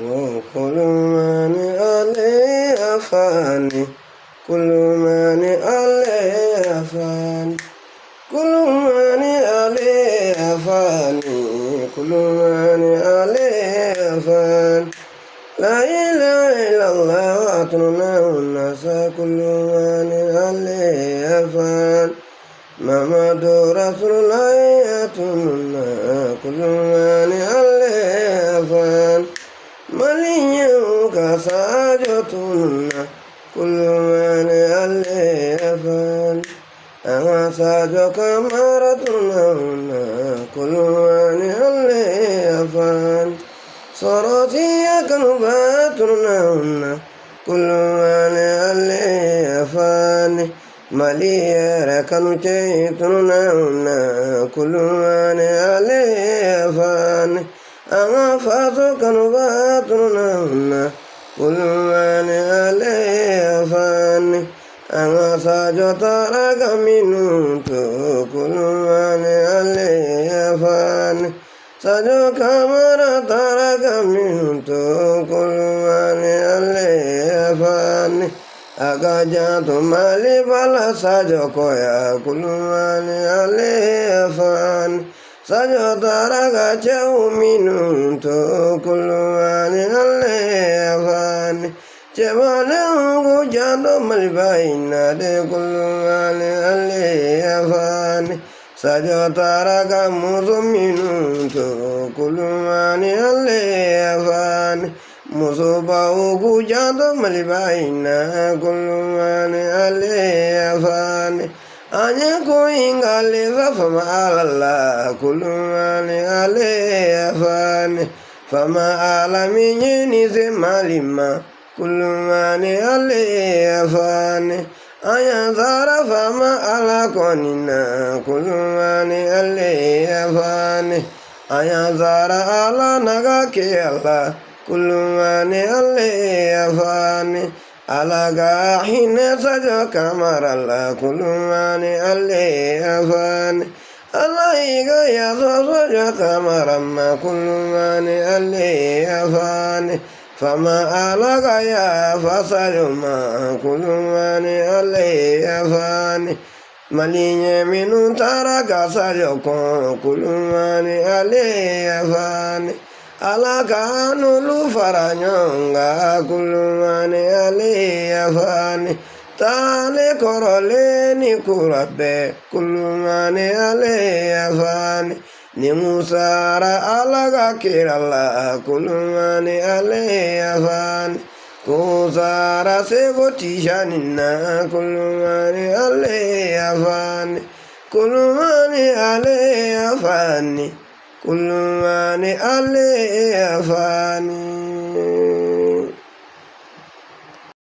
وكل من عليها فاني كل من عليها فاني كل من عليها فاني كل من عليها فاني لا إله إلا الله وأطرنا الناس كل من عليها فاني محمد رسول الله يأتنا كل من عليها فاني مليم كساجتنا كل من عليها فاني أما ساجك مرتنا كل من عليها فاني صراتي كنباتنا كل من عليها فاني مليا كانوا جيتنا كل من عليها فاني أما فاتو كانوا باتنا كل من عليها فاني أما ساجو تارك منوتو كل من عليها فاني ساجو كامرا تارك منوتو كل من عليها فاني أكاجاتو مالي بلا ساجو كويا كل من عليها فاني ساجو تارك جو منوتو كل من عليها فاني جبالو جادو ملباينا دي كل من عليها فاني ساجو تارك موزو منوتو كل من عليها فاني مصوباو جادو ملباينا كل من عليها فاني أنا كوين غالي فما على الله كل من عليها فاني فما على مني زمالما كل من عليها فاني أنا زار فما على كوننا كل من عليها فاني أنا زار على نغاكي الله كل من عليها فاني على حين سجى كمر الله كل من عليها فاني الله يا سجى كمر ما كل من عليها فاني فما ألق يا فسجى ما كل من عليها فاني ملي من ترك سجى كل من عليها فاني ala kanu lu faranyonga kulumani ali afani tale korole ni kurabe kulumani ali afani ni musara alaga kirala kulumani ali afani kusara segotishanina kulumani ali afani kulumani ali afani كل من عليه فاني